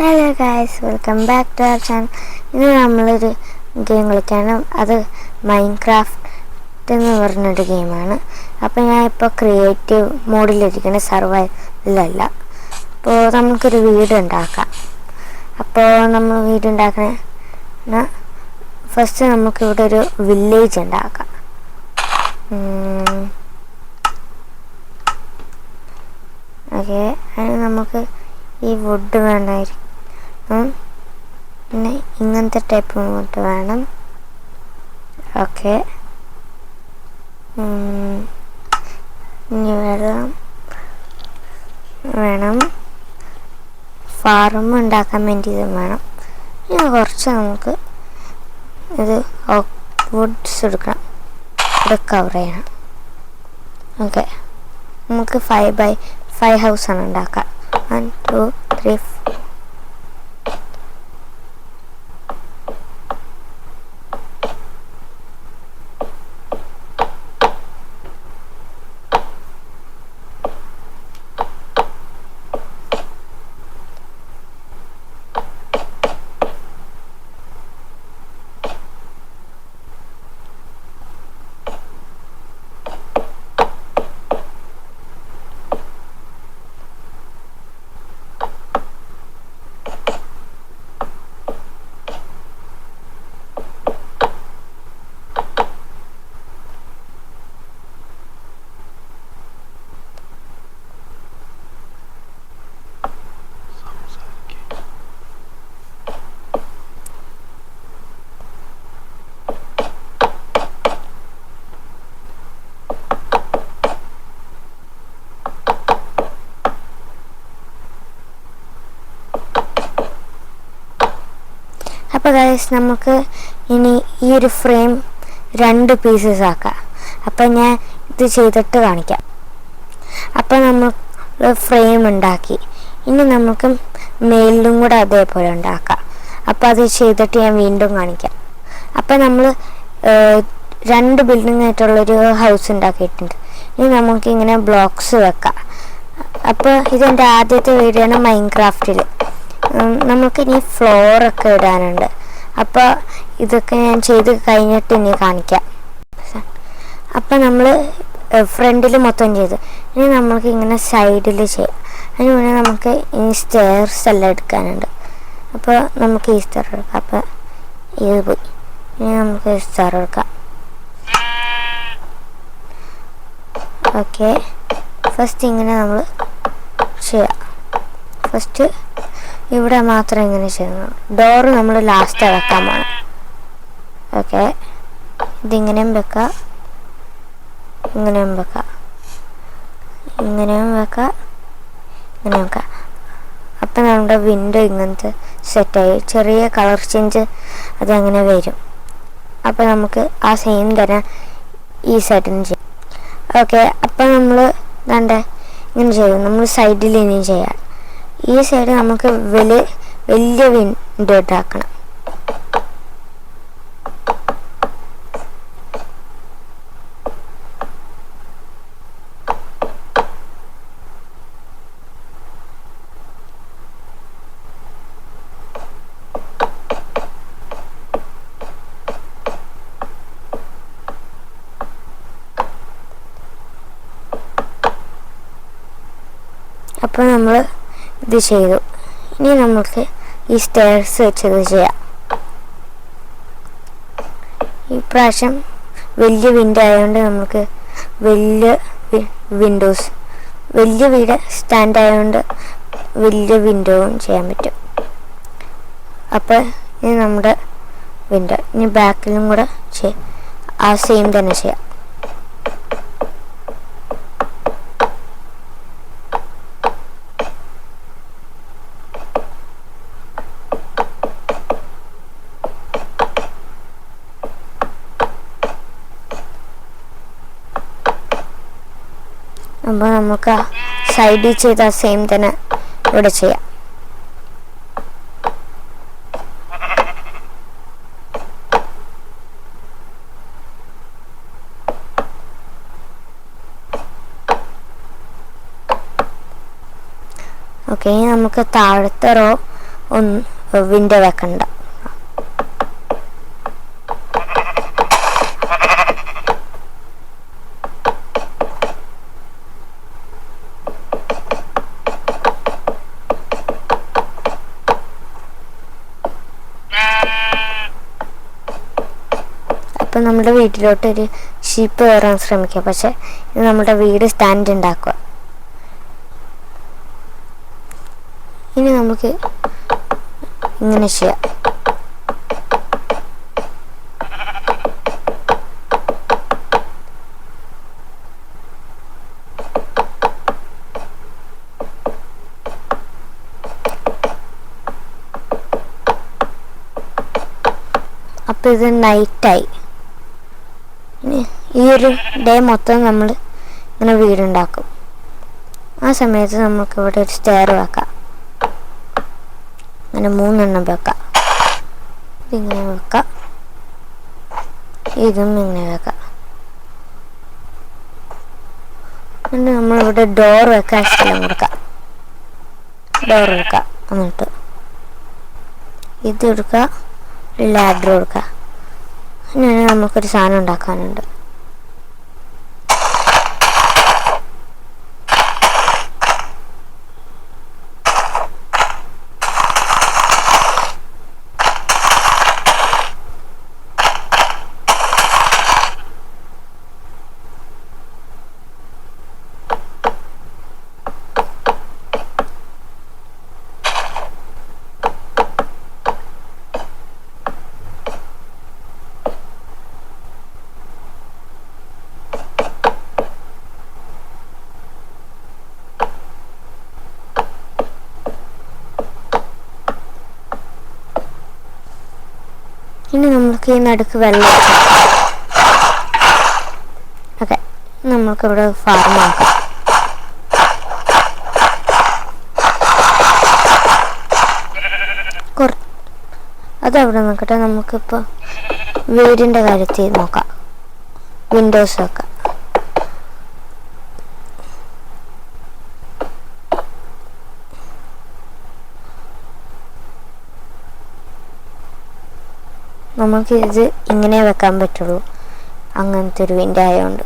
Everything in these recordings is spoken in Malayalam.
Hello guys, welcome back to our channel. ഇന്ന് നമ്മളൊരു ഗെയിം കളിക്കാണ്. അത് മൈൻക്രാഫ്റ്റ് എന്ന് പറഞ്ഞൊരു ഗെയിമാണ്. അപ്പോൾ ഞാൻ ഇപ്പോൾ ക്രിയേറ്റീവ് മോഡിലിരിക്കുന്ന, സർവൈവലല്ല. അപ്പോൾ നമുക്കൊരു വീട് ഉണ്ടാക്കാം. അപ്പോൾ നമ്മൾ വീട് ഉണ്ടാക്കുന്ന ഫസ്റ്റ് നമുക്കിവിടെ ഒരു വില്ലേജ് ഉണ്ടാക്കാം. ഓക്കെ, അതിന് നമുക്ക് ഈ വുഡ് വേണമായിരിക്കും. പിന്നെ ഇങ്ങനത്തെ ടൈപ്പ് വുഡ് വേണം. ഓക്കെ, ഇനി വെള്ളം വേണം. ഫാർം ഉണ്ടാക്കാൻ വേണ്ടി ഇത് വേണം. ഇനി കുറച്ച് നമുക്ക് ഇത് വുഡ്സ് എടുക്കണം, ഇവിടെ കവർ ചെയ്യണം. ഓക്കെ, നമുക്ക് 5x5 ഹൗസാണ് ഉണ്ടാക്കാം. 1 2 3 4. അപ്പോൾ ഗൈസ്, നമുക്ക് ഇനി ഈ ഒരു ഫ്രെയിം 2 പീസസ് ആക്കാം. അപ്പോൾ ഞാൻ ഇത് ചെയ്തിട്ട് കാണിക്കാം. അപ്പോൾ നമ്മൾ ഫ്രെയിം ഉണ്ടാക്കി. ഇനി നമുക്ക് മേലിലും കൂടെ അതേപോലെ ഉണ്ടാക്കാം. അപ്പോൾ അത് ചെയ്തിട്ട് ഞാൻ വീണ്ടും കാണിക്കാം. അപ്പോൾ നമ്മൾ 2 ബിൽഡിംഗ് ആയിട്ടുള്ളൊരു ഹൗസ് ഉണ്ടാക്കിയിട്ടുണ്ട്. ഇനി നമുക്കിങ്ങനെ ബ്ലോക്സ് വെക്കാം. അപ്പോൾ ഇതെൻ്റെ ആദ്യത്തെ വീഡിയോ ആണ് മൈൻക്രാഫ്റ്റിൽ. നമുക്കിനി ഫ്ലോറൊക്കെ ഇടാനുണ്ട്. അപ്പോൾ ഇതൊക്കെ ഞാൻ ചെയ്ത് കഴിഞ്ഞിട്ട് ഇനി കാണിക്കാം. അപ്പോൾ നമ്മൾ ഫ്രണ്ടിൽ മൊത്തം ചെയ്തു. ഇനി നമുക്ക് ഇങ്ങനെ സൈഡിൽ ചെയ്യാം. അതിന് മുന്നേ നമുക്ക് ഈ സ്റ്റെയർസ് എല്ലാം എടുക്കാനുണ്ട്. അപ്പോൾ നമുക്ക് ഈ സ്റ്റെയർ എടുക്കാം. അപ്പോൾ ഇത് പോയി. ഇനി നമുക്ക് സ്റ്റെയർ എടുക്കാം. ഓക്കെ, ഫസ്റ്റ് ഇങ്ങനെ നമ്മൾ ചെയ്യാം. ഫസ്റ്റ് ഇവിടെ മാത്രം ഇങ്ങനെ ചെയ്യുന്നു. ഡോറ് നമ്മൾ ലാസ്റ്റ് വെക്കാൻ പോകണം. ഓക്കെ, ഇതിങ്ങനെയും വെക്കാം, ഇങ്ങനെയും വെക്കാം, ഇങ്ങനെയും വെക്കാം, ഇങ്ങനെയും വെക്കാം. അപ്പം നമ്മുടെ വിൻഡോ ഇങ്ങനത്തെ സെറ്റായി. ചെറിയ കളർ ചേഞ്ച് അതങ്ങനെ വരും. അപ്പം നമുക്ക് ആ സെയിം തന്നെ ഈ സൈഡിന് ചെയ്യാം. ഓക്കെ, അപ്പം നമ്മൾ ഇങ്ങനെ ചെയ്യും. നമ്മൾ സൈഡിൽ ഇനി ചെയ്യാം. ഈ സൈഡ് നമുക്ക് വലിയ വിൻഡോ ഇട്ടാക്കണം. അപ്പോൾ നമ്മൾ ഇത് ചെയ്തു. ഇനി നമുക്ക് ഈ സ്റ്റെയർസ് വെച്ചത് ചെയ്യാം. ഈ പ്രാവശ്യം വലിയ വിൻഡോ ആയതുകൊണ്ട് നമുക്ക് വലിയ വിൻഡോസ്, വലിയ വീട് സ്റ്റാൻഡ് ആയതുകൊണ്ട് വലിയ വിൻഡോയും ചെയ്യാൻ പറ്റും. അപ്പോൾ ഇനി നമ്മുടെ വിൻഡോ, ഇനി ബാക്കിലും കൂടെ ആ സെയിം തന്നെ ചെയ്യാം. അപ്പോൾ നമുക്ക് സൈഡിൽ ചെയ്ത സെയിം തന്നെ ഇവിടെ ചെയ്യാം. ഓക്കെ, നമുക്ക് താഴത്തെ റോ വിൻഡോ വെക്കണ്ട. അപ്പം നമ്മുടെ വീട്ടിലോട്ടൊരു ഷീപ്പ് കയറാൻ ശ്രമിക്കുക. പക്ഷെ ഇത് നമ്മുടെ വീട് സ്റ്റാൻഡ് ഉണ്ടാക്കുക. ഇനി നമുക്ക് ഇങ്ങനെ ചെയ്യാം. അപ്പം ഇത് നൈറ്റായി. ഈ ഒരു ഡേ മൊത്തം നമ്മൾ ഇങ്ങനെ വീടുണ്ടാക്കും. ആ സമയത്ത് നമുക്ക് ഇവിടെ ഒരു സ്റ്റെയർ വെക്കാം. അങ്ങനെ 3 എണ്ണം വെക്കാം. ഇതിങ്ങനെ വെക്കാം, ഇതും ഇങ്ങനെ വെക്കാം. എന്നിട്ട് നമ്മളിവിടെ ഡോർ വെക്കാൻ സ്ഥലം കൊടുക്കാം. ഡോർ എടുക്കാം. എന്നിട്ട് ഇത് എടുക്കുക, ലാഡർ കൊടുക്കുക. അങ്ങനെ നമുക്കൊരു സാധനം ഉണ്ടാക്കാനുണ്ട്. ഇനി നമുക്ക് ഈ നടുക്ക് വെള്ളം ഓക്കെ, നമുക്കിവിടെ ഫാർം ആക്കാം. അതവിടെ നോക്കട്ടെ. നമുക്കിപ്പോൾ വീടിൻ്റെ കാര്യത്തിൽ നോക്കാം. വിൻഡോസ് വെക്കാം. നമുക്ക് ഇത് ഇങ്ങനെ വെക്കാൻ പറ്റുള്ളൂ, അങ്ങനത്തെ ഒരു വിൻഡോ ആയതുകൊണ്ട്.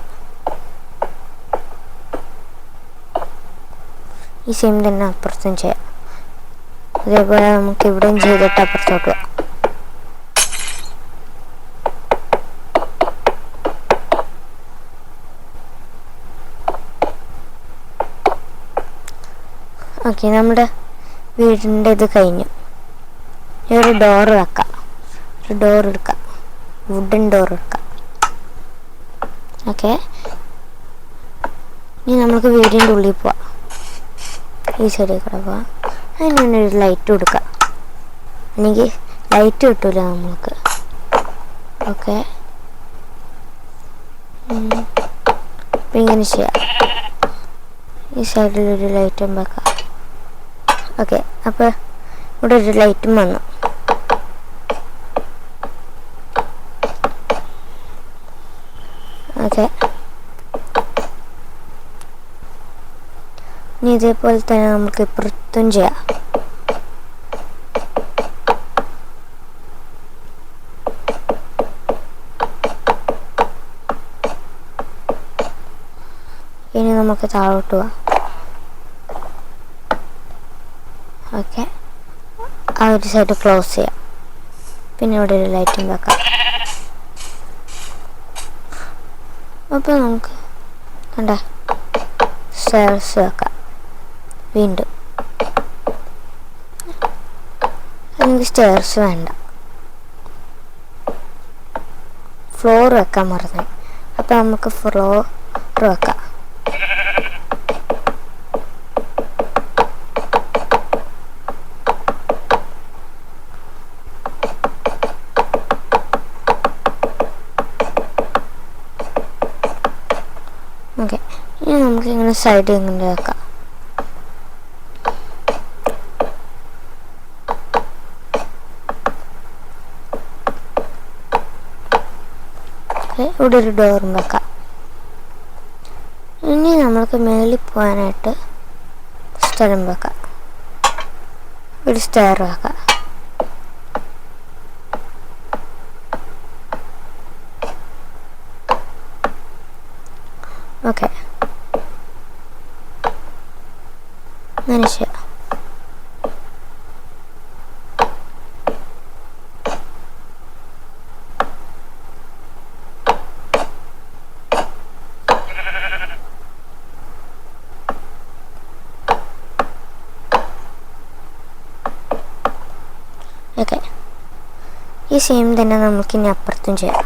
ഈ സെയിം തന്നെ അപ്പുറത്തും ചെയ്യാം. അതേപോലെ നമുക്ക് ഇവിടെയും ചെയ്തിട്ട് അപ്പുറത്തോട്ട് പോവാം. ഓക്കെ, നമ്മുടെ വീടിൻ്റെ ഇത് കഴിഞ്ഞു. ഒരു ഡോറ് വെക്കാം. ഒരു ഡോർ എടുക്കാം, വുഡൻ ഡോർ എടുക്കാം. ഓക്കെ, ഇനി നമുക്ക് വീടിൻ്റെ ഉള്ളിൽ പോവാം. ഈ സൈഡിൽ കൂടെ പോവാം. അതിന് ഒരു ലൈറ്റ് കൊടുക്കാം, അല്ലെങ്കിൽ ലൈറ്റ് കിട്ടില്ല നമുക്ക്. ഓക്കെ, അപ്പം ഇങ്ങനെ ചെയ്യാം. ഈ സൈഡിലൊരു ലൈറ്റും വെക്കാം. ഓക്കെ, അപ്പോൾ ഇവിടെ ഒരു ലൈറ്റും വന്നു. ഓക്കെ, ഇനി ഇതേപോലെ തന്നെ നമുക്ക് ഇപ്പുറത്തും ചെയ്യാം. ഇനി നമുക്ക് താഴോട്ട് പോവാം. ഓക്കെ, ആ ഒരു സൈഡ് ക്ലോസ് ചെയ്യാം. പിന്നെ ഇവിടെ ഒരു ലൈറ്റും വെക്കാം. അപ്പോൾ നമുക്ക് കണ്ട സ്റ്റെയർസ് വെക്കാം. വീണ്ടും എനിക്ക് സ്റ്റെയർസ് വേണ്ട, ഫ്ലോർ വെക്കാൻ മറന്നു. അപ്പോൾ നമുക്ക് ഫ്ലോർ വെക്കാം. ഓക്കെ, ഇനി നമുക്ക് ഇങ്ങനെ സൈഡ് ഇങ്ങനെ വെക്കാം. ഇവിടെ ഒരു ഡോറും വെക്കാം. ഇനി നമ്മൾക്ക് മേളിൽ പോകാനായിട്ട് സ്ഥലം വെക്കാം. ഒരു സ്റ്റെയർ ആക്കാം. ഓക്കെ, അങ്ങനെ ചെയ്യാം. ഓക്കെ, ഈ സെയിം തന്നെ നമുക്കിനി അപ്പുറത്തും ചെയ്യാം.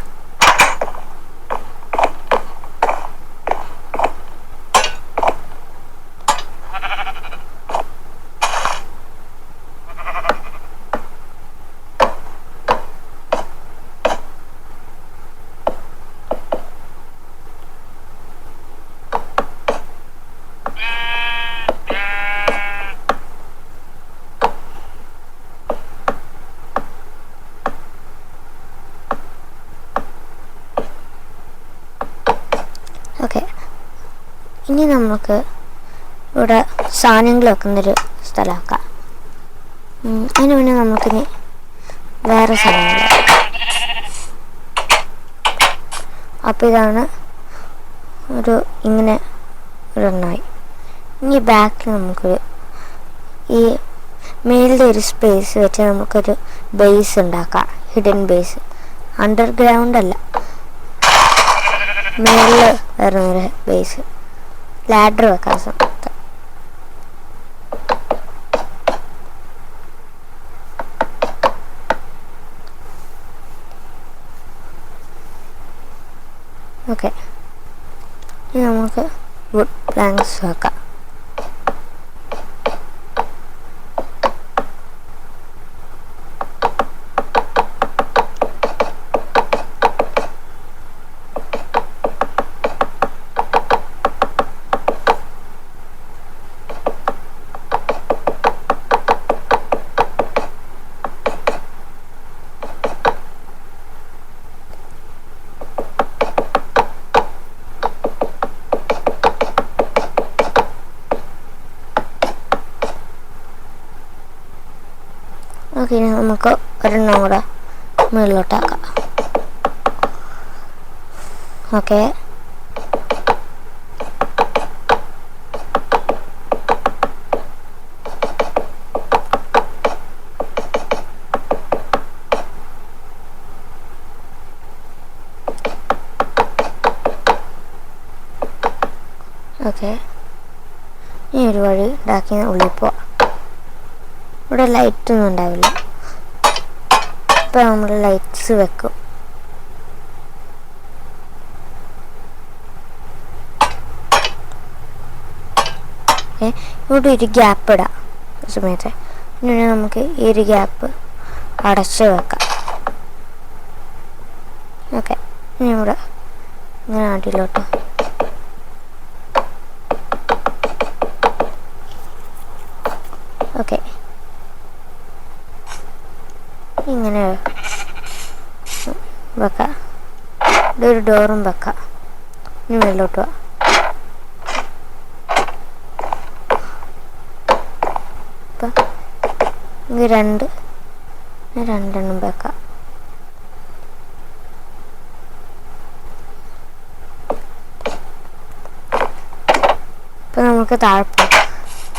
ഓക്കെ, ഇനി നമുക്ക് ഇവിടെ സാധനങ്ങൾ വെക്കുന്നൊരു സ്ഥലമാക്കാം. അതിന് മുന്നേ നമുക്കിനി വേറെ സാധനങ്ങൾ. അപ്പോൾ ഇതാണ് ഒരു ഇങ്ങനെ ഒരെണ്ണമായി. ഇനി ബാക്കിൽ നമുക്കൊരു ഈ മേളിലെ ഒരു സ്പേസ് വെച്ച് നമുക്കൊരു ബേസ് ഉണ്ടാക്കാം. ഹിഡൻ ബേസ്, അണ്ടർഗ്രൗണ്ട് അല്ല, മേളിൽ വരുന്നൊരു ബേസ്. ലാഡർ വെക്കാൻ സമയത്ത് ഓക്കെ, ഇനി നമുക്ക് വുഡ് പ്ലാങ്ക്സ് വെക്കാം. ഓക്കെ, ഇനി നമുക്ക് ഒരെണ്ണം കൂടെ മുകളിലോട്ടാക്കാം. ഓക്കെ, ഓക്കെ, ഇനി ഒരു വഴി ഉണ്ടാക്കി ഉള്ളിൽ പോവാം. ഇവിടെ ലൈറ്റൊന്നും ഉണ്ടാവില്ല. ഇപ്പം നമ്മൾ ലൈറ്റ്സ് വെക്കും. ഇവിടെ ഒരു ഗ്യാപ്പ് ഇടാം സമയത്ത്. പിന്നെ നമുക്ക് ഈ ഒരു ഗ്യാപ്പ് അടച്ച് വെക്കാം. ഓക്കെ, ഇനി ഇവിടെ ഇങ്ങനെ അടിയിലോട്ട് ഓക്കെ, ഇങ്ങനെ വെക്കാം. ഇവിടെ ഒരു ഡോറും വെക്കാം. ഇനി മേലോട്ട് പോവാം. അപ്പം ഇത് രണ്ടെണ്ണം വെക്കാം. ഇപ്പം നമുക്ക് താഴ്പോം.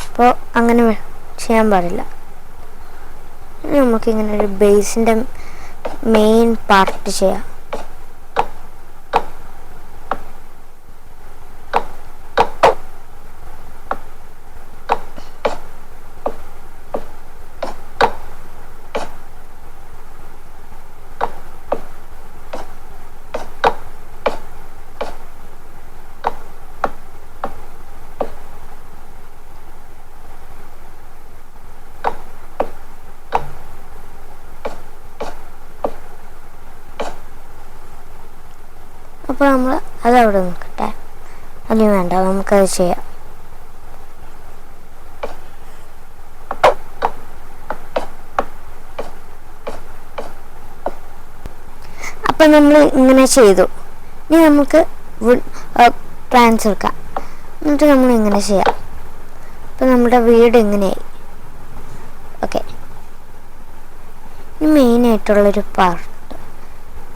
അപ്പോൾ അങ്ങനെ ചെയ്യാൻ പാടില്ല. നമുക്കിങ്ങനെ ഒരു ബേസിൻ്റെ മെയിൻ പാർട്ട് ചെയ്യാം. അപ്പോൾ നമ്മൾ അതവിടെ നിൽക്കട്ടെ. അല്ലെങ്കിൽ വേണ്ട, നമുക്കത് ചെയ്യാം. അപ്പം നമ്മൾ ഇങ്ങനെ ചെയ്തു. ഇനി നമുക്ക് പ്ലാൻസ് വെക്കാം. എന്നിട്ട് നമ്മൾ ഇങ്ങനെ ചെയ്യാം. അപ്പം നമ്മുടെ വീട് ഇങ്ങനെയായി. ഓക്കെ. മെയിനായിട്ടുള്ളൊരു പാർട്ട്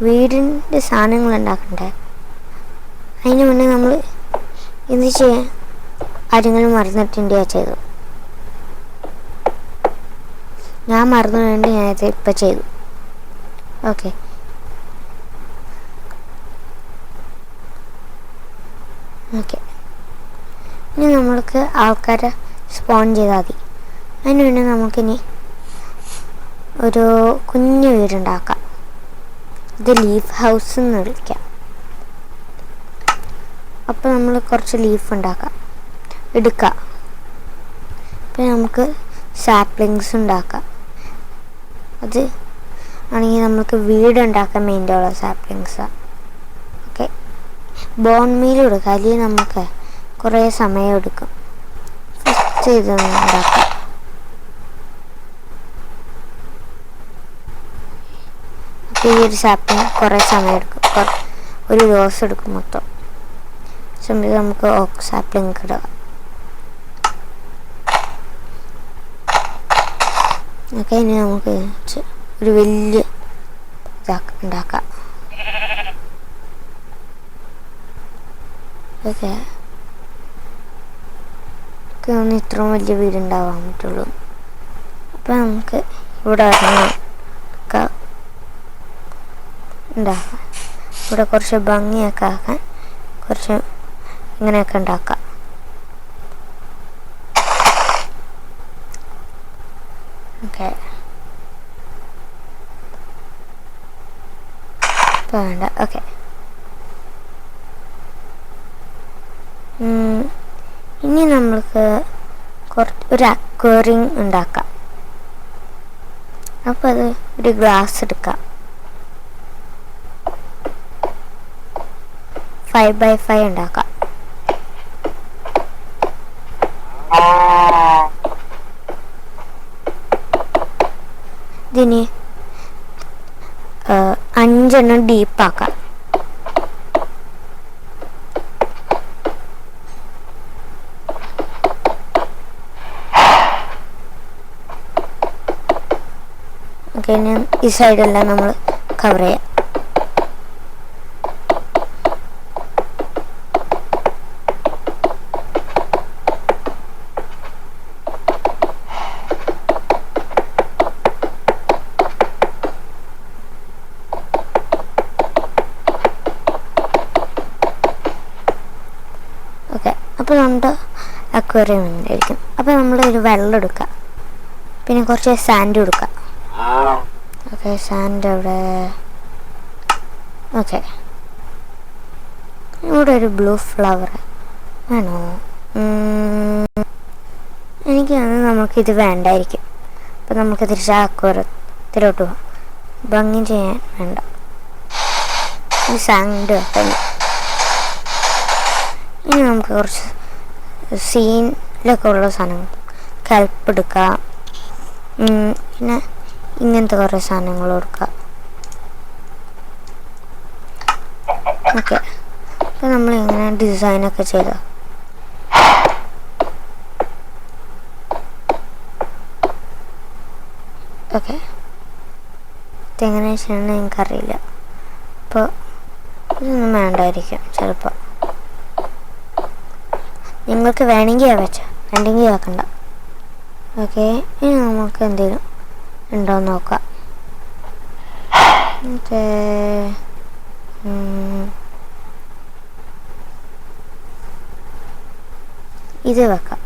വീടിൻ്റെ സാധനങ്ങൾ ഉണ്ടാക്കണ്ടേ. അതിന് മുന്നേ നമ്മൾ ഇത് ചെയ്യാൻ ആരെങ്കിലും മറന്നിട്ടുണ്ടെങ്കിൽ ചെയ്തു. ഞാൻ മറന്നു വേണ്ടി ഞാനത് ഇപ്പം ചെയ്തു. ഓക്കെ, ഇനി നമ്മൾക്ക് ആൾക്കാരെ സ്പോൺ ചെയ്താൽ മതി. അതിന് വേണ്ടി നമുക്കിനി ഒരു കുഞ്ഞു വീടുണ്ടാക്കാം. ഇത് ലീഫ് ഹൗസ് എന്ന് വിളിക്കാം. അപ്പോൾ നമ്മൾ കുറച്ച് ലീഫ് എടുക്കാം. പിന്നെ നമുക്ക് സാപ്ലിങ്സ് ഉണ്ടാക്കാം. അത് ആണെങ്കിൽ നമുക്ക് വീടുണ്ടാക്കാൻ വേണ്ടിയുള്ള സാപ്ലിങ്സാണ്. ഓക്കെ, ബോൺ മീൽ കൊടുക്കുക. അല്ലെങ്കിൽ നമുക്ക് കുറേ സമയം എടുക്കും. ഫസ്റ്റ് ഇതൊന്നും ഉണ്ടാക്കാം. അപ്പോൾ ഈ ഒരു സാപ്ലിങ് കുറേ സമയം എടുക്കും. ഒരു ദിവസം എടുക്കും മൊത്തം. സമയത്ത് നമുക്ക് ഓക്ക് സാപ്ലിങ് ഇടുക. ഓക്കെ, ഇനി നമുക്ക് ഒരു വലിയ ഉണ്ടാക്കാം. ഓക്കെ, ഒന്ന് ഇത്രയും വലിയ വീടുണ്ടാവാൻ പറ്റുള്ളൂ. അപ്പം നമുക്ക് ഇവിടെ ഉണ്ടാക്കാം. ഇവിടെ കുറച്ച് ഭംഗിയൊക്കെ ആക്കാൻ കുറച്ച് ഇങ്ങനെയൊക്കെ ഉണ്ടാക്കാം. ഓക്കെ, ഇപ്പം വേണ്ട. ഓക്കെ, ഇനി നമ്മൾക്ക് ഒരു അക്വേറിയം ഉണ്ടാക്കാം. അപ്പോൾ അത് ഒരു ഗ്ലാസ് എടുക്കാം. 5x5 ഉണ്ടാക്കാം. ഇതിന് 5 ഡീപ്പാക്കാം. ഓക്കെ, ഇനി ഈ സൈഡെല്ലാം നമ്മൾ കവർ ചെയ്യാം. ഓക്കെ, അപ്പോൾ നമ്മുടെ അക്വേറിയം ഉണ്ടായിരിക്കും. അപ്പോൾ നമ്മൾ ഒരു വെള്ളം എടുക്കുക. പിന്നെ കുറച്ച് സാൻഡ് കൊടുക്കുക. ഓക്കെ, സാൻഡ് അവിടെ. ഓക്കെ, ഇവിടെ ഒരു ബ്ലൂ ഫ്ലവർ വേണോ? എനിക്ക് നമുക്കിത് വേണ്ടായിരിക്കും. അപ്പം നമുക്ക് തിരിച്ച് അക്വേറിയത്തിലോട്ട് പോകാം. ഭംഗി ചെയ്യാൻ വേണ്ട, ഈ സാൻഡ് വെക്കാം. ഇനി നമുക്ക് കുറച്ച് സീനിലൊക്കെ ഉള്ള സാധനങ്ങൾ കൽപ്പ് എടുക്കാം. പിന്നെ ഇങ്ങനത്തെ കുറേ സാധനങ്ങൾ കൊടുക്കുക. ഓക്കെ, അപ്പം നമ്മൾ ഇങ്ങനെ ഡിസൈനൊക്കെ ചെയ്ത ഓക്കെ, ഇതെങ്ങനെ ചെയ്യണമെന്ന് എനിക്കറിയില്ല. അപ്പോൾ ഇതൊന്നും വേണ്ടായിരിക്കും ചിലപ്പോൾ. നിങ്ങൾക്ക് വേണമെങ്കിൽ വെച്ചാൽ വേണ്ടെങ്കിൽ വെക്കണ്ട. ഓക്കെ, ഇനി നമുക്ക് എന്തെങ്കിലും ഉണ്ടോയെന്ന് നോക്കാം. ഓക്കെ, ഇത് വെക്കാം.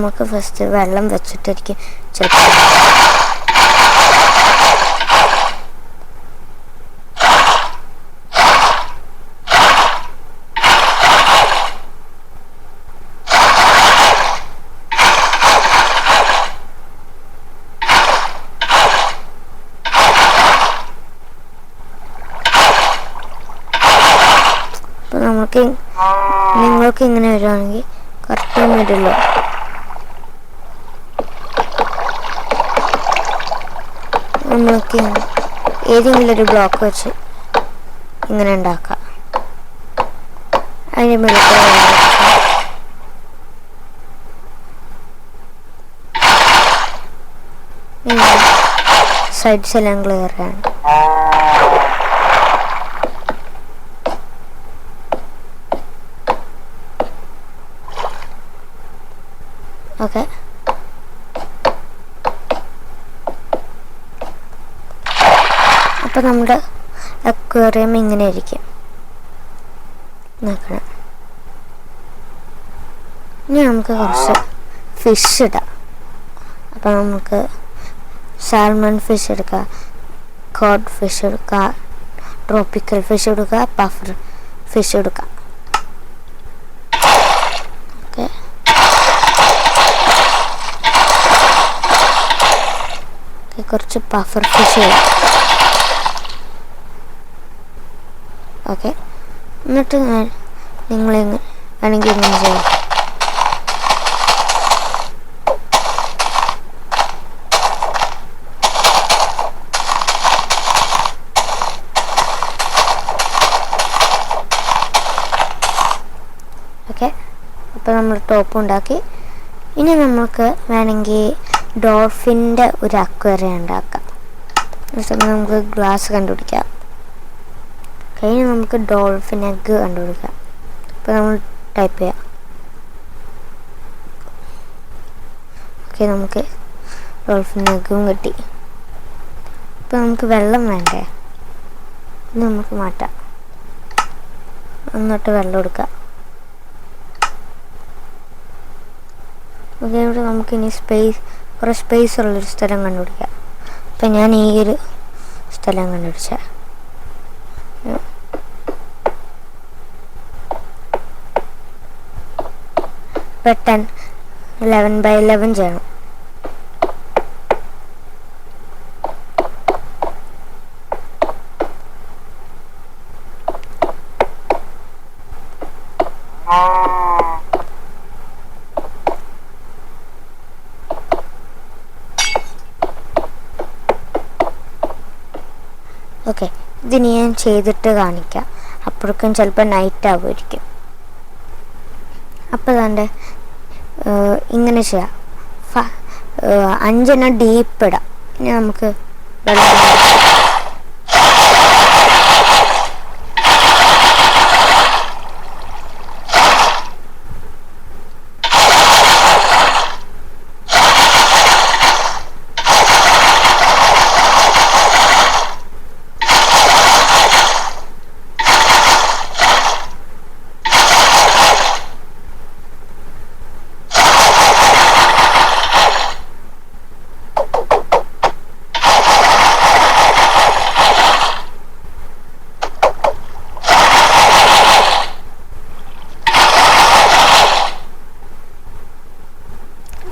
നമുക്ക് ഫസ്റ്റ് വെള്ളം വെച്ചിട്ടായിരിക്കും ചിലപ്പോൾ. അപ്പോൾ നിങ്ങൾക്ക് ഇങ്ങനെ വരുവാണെങ്കിൽ കറക്റ്റ് മിഡിലോ. നമ്മൾക്ക് ഏതെങ്കിലും ഒരു ബ്ലോക്ക് വെച്ച് ഇങ്ങനെ ഉണ്ടാക്കാം. അതിന് മുകളിൽ സൈഡ്സ് എല്ലാം ക്ലിയർ ആണ്. ഓക്കെ, അപ്പോൾ നമ്മുടെ അക്വേറിയം ഇങ്ങനെ ഇരിക്കും. നോക്കണം. ഇനി നമുക്ക് കുറച്ച് ഫിഷ് ഇടാം. അപ്പോൾ നമുക്ക് സാൽമൺ ഫിഷ് എടുക്കുക, കോഡ് ഫിഷ് എടുക്കുക, ട്രോപ്പിക്കൽ ഫിഷ് എടുക്കുക, പഫർ ഫിഷ് എടുക്കുക. ഓക്കെ, കുറച്ച് പഫർ ഫിഷ് ഇടാം. ഓക്കെ, എന്നിട്ട് നിങ്ങൾ വേണമെങ്കിൽ ഇങ്ങനെ ചെയ്യാം. ഓക്കെ, അപ്പോൾ നമ്മൾ ടോപ്പ് ഉണ്ടാക്കി. ഇനി നമുക്ക് വേണമെങ്കിൽ ഡോൾഫിൻ്റെ ഒരു അക്വേറിയം ഉണ്ടാക്കാം. നമുക്ക് ഗ്ലാസ് കണ്ടുപിടിക്കാം. കഴിഞ്ഞ് നമുക്ക് ഡോൾഫിൻ എഗ്ഗ് കണ്ടുപിടിക്കാം. അപ്പോൾ നമ്മൾ ടൈപ്പ് ചെയ്യാം. ഓക്കെ, നമുക്ക് ഡോൾഫിൻ എഗ്ഗും കിട്ടി. ഇപ്പോൾ നമുക്ക് വെള്ളം വേണ്ടേ, ഇത് നമുക്ക് മാറ്റാം. എന്നിട്ട് വെള്ളം എടുക്കാം. ഓക്കെ, ഇവിടെ നമുക്കിനി കുറേ സ്പേസ് ഉള്ളൊരു സ്ഥലം കണ്ടുപിടിക്കാം. അപ്പം ഞാൻ ഈ ഒരു സ്ഥലം കണ്ടുപിടിച്ച പെട്ടെന്ന് 11x11 ചെയ്യണം. ഓക്കെ, ഇതിന് ഞാൻ ചെയ്തിട്ട് കാണിക്കാം. അപ്പോഴേക്കും ചിലപ്പോൾ നൈറ്റ് ആവുമായിരിക്കും. അപ്പോൾ അതാണ്ട് ഇങ്ങനെ ചെയ്യാം. 5 ഡീപ്പ് ഇടാം. ഇനി നമുക്ക് വെള്ളം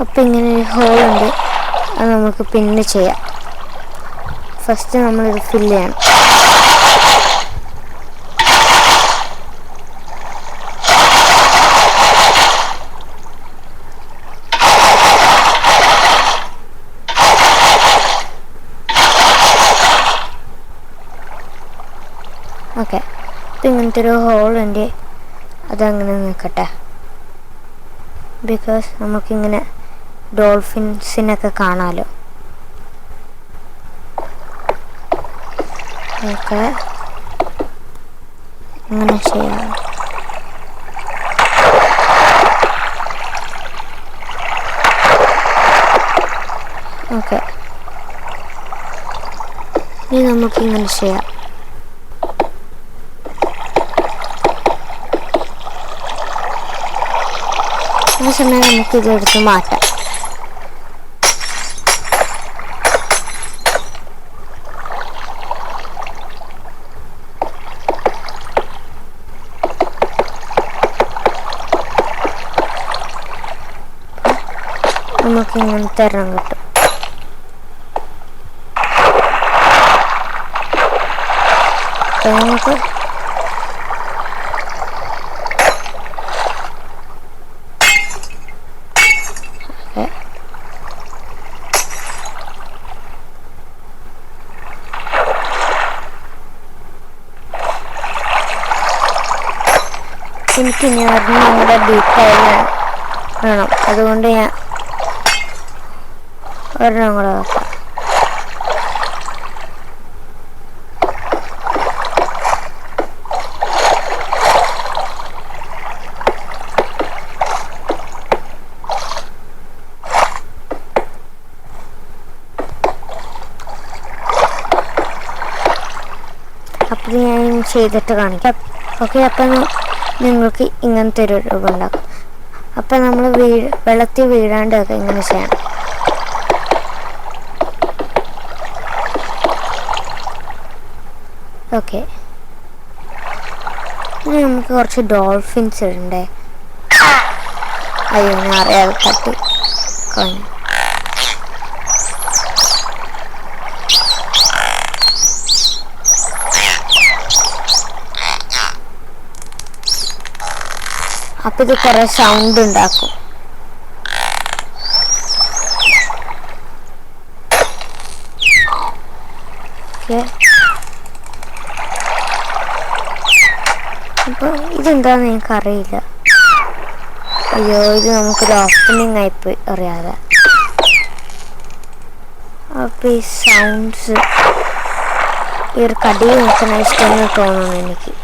അപ്പോൾ ഇങ്ങനെ ഒരു ഹോളുണ്ട്, അത് നമുക്ക് പിന്നെ ചെയ്യാം. ഫസ്റ്റ് നമ്മളിത് ഫില്ല് ചെയ്യണം. ഓക്കെ, ഇപ്പം ഇങ്ങനത്തെ ഒരു ഹോളുണ്ട്, അതങ്ങനെ നിൽക്കട്ടെ. ബിക്കോസ് നമുക്കിങ്ങനെ ഡോൾഫിൻസിനൊക്കെ കാണാമല്ലോ. ഓക്കെ, ഇങ്ങനെ ചെയ്യാം. ഓക്കെ, ഇനി നമുക്കിങ്ങനെ ചെയ്യാം. ആ സമയം നമുക്കിതെടുത്ത് മാറ്റാം. നമുക്ക് ഇങ്ങനത്തെ എണ്ണം കിട്ടും. നമുക്ക് എനിക്കിനി ഒരെണ്ണം കൂടെ ഡീപ്പായി വേണം, അതുകൊണ്ട് ഞാൻ ഒരെണ്ണം കൂടെ വെക്കാം. അപ്പോൾ ഞാൻ ചെയ്തിട്ട് കാണിക്കാം. ഓക്കെ, അപ്പം നിങ്ങൾക്ക് ഇങ്ങനത്തെ ഒരു രൂപം ഉണ്ടാക്കും. അപ്പം നമ്മൾ വെള്ളത്തിൽ വീഴാണ്ടൊക്കെ ഇങ്ങനെ ചെയ്യണം. ഓക്കെ, ഇനി നമുക്ക് കുറച്ച് ഡോൾഫിൻസ് ഇടണ്ടേ. അയ്യോ, ഞാൻ അറിയാതെ തട്ടി കളഞ്ഞു. അപ്പം ഇത് കുറേ സൗണ്ട് ഉണ്ടാക്കും. ഓക്കെ, അപ്പോൾ ഇതെന്താണെന്ന് എനിക്കറിയില്ല. അയ്യോ, ഇത് നമുക്കൊരു ഓപ്പണിംഗ് ആയിപ്പോയി അറിയാതെ. അപ്പോൾ ഈ സൗണ്ട്സ് ഈ ഒരു കടിയിൽ നിൽക്കുന്ന ഇഷ്ടമെന്ന് തോന്നുന്നു എനിക്ക്.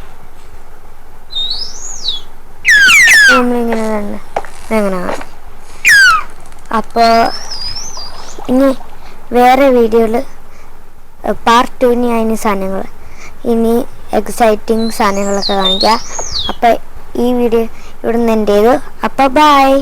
നമ്മളിങ്ങനെ തന്നെ എങ്ങനെ കാണും. അപ്പോൾ ഇനി വേറെ വീഡിയോയിൽ പാർട്ട് 2 ഇനി അതിന് സാധനങ്ങൾ, ഇനി എക്സൈറ്റിംഗ് സാധനങ്ങളൊക്കെ കാണിക്കാം. അപ്പോൾ ഈ വീഡിയോ ഇവിടെ നിന്ന് എൻ്റെ ചെയ്തു. അപ്പോൾ ബൈ.